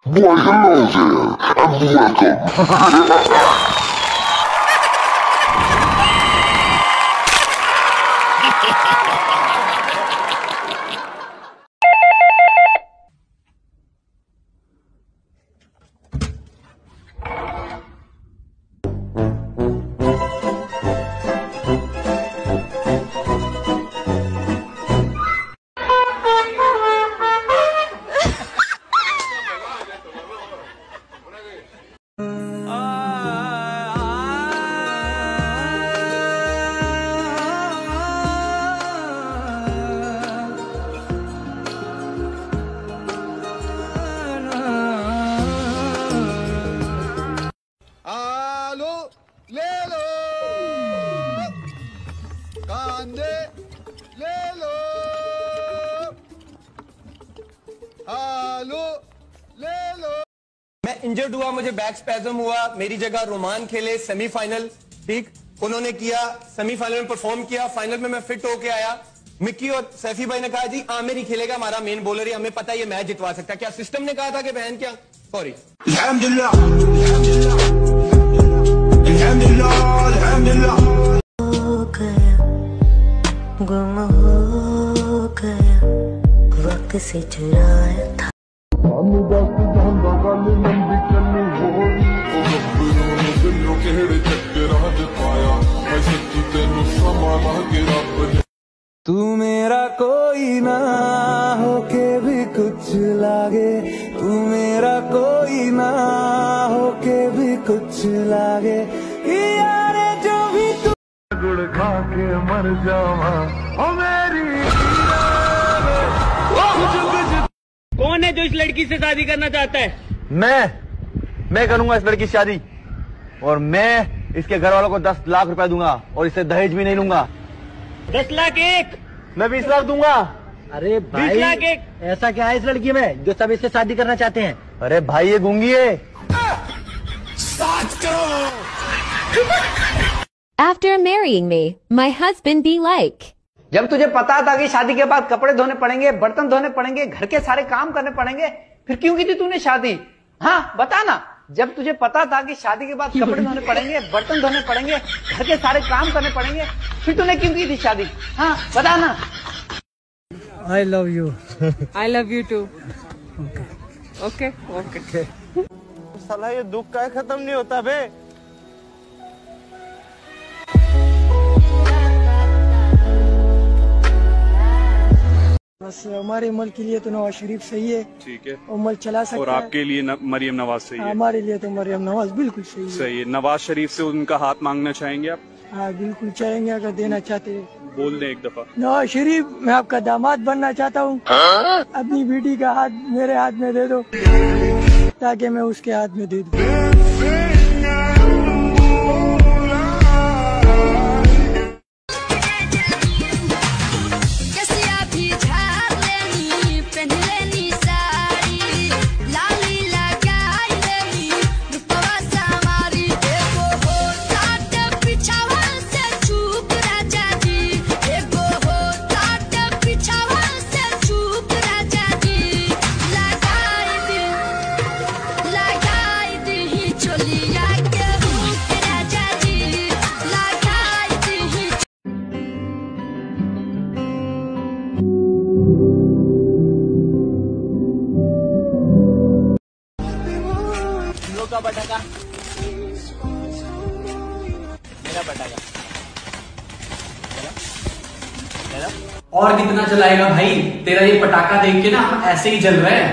Why, hello there, and welcome. ले लो कांदे, ले लो आलू, ले लो। मैं इंजर्ड हुआ, मुझे बैक स्पैज्म हुआ, मेरी जगह रोमान खेले सेमीफाइनल, ठीक, उन्होंने किया सेमीफाइनल में परफॉर्म किया, फाइनल में मैं फिट होके आया। मिक्की और सैफी भाई ने कहा जी आमिर ही खेलेगा, हमारा मेन बॉलर है, हमें पता है ये मैच जितवा सकता है। क्या सिस्टम ने कहा था कि बहन क्या, सॉरी गुम हो गया वक्त से चुराया था। तू मेरा कोई ना होके भी कुछ लागे, तू मेरा कोई ना होके भी कुछ लागे, यारे जो भी तू गुड़ खा के मर जावा ओ मेरी। कौन है जो इस लड़की से शादी करना चाहता है? मैं करूंगा इस लड़की से शादी, और मैं इसके घर वालों को 10 लाख रुपए दूंगा, और इससे दहेज भी नहीं लूंगा। 10 लाख एक? मैं 20 लाख दूंगा। अरे भाई 20 लाख एक? ऐसा क्या है इस लड़की में जो सब इससे शादी करना चाहते हैं? अरे भाई ये गूंगी है। After marrying me, my husband be like. जब तुझे पता था कि शादी के बाद कपड़े धोने पड़ेंगे, बर्तन धोने पड़ेंगे, घर के सारे काम करने पड़ेंगे, फिर क्यों की थी तूने शादी? हाँ बता ना। जब तुझे पता था कि शादी के बाद कपड़े धोने पड़ेंगे, बर्तन धोने पड़ेंगे, घर के सारे काम करने पड़ेंगे, फिर तूने क्यों की थी शादी? हाँ बता ना। I love you. I love you too. Okay. Okay. साला ये दुख का खत्म नहीं होता बे। बस हमारे मुल्क के लिए तो नवाज शरीफ सही है, ठीक है, और मुल्क चला सकता है। और आपके लिए मरियम नवाज सही है? हमारे लिए तो मरियम नवाज बिल्कुल सही है। सही है। नवाज शरीफ से उनका हाथ मांगना चाहेंगे आप? हाँ बिल्कुल चाहेंगे, अगर देना चाहते हैं। बोल दें एक दफा। नवाज शरीफ, मैं आपका दामाद बनना चाहता हूँ, अपनी बेटी का हाथ मेरे हाथ में दे दो ताकि मैं उसके हाथ में दे दूँ। का पटाखा, मेरा पटाखा और कितना चलाएगा भाई, तेरा ये पटाखा देख के ना हम ऐसे ही जल रहे हैं।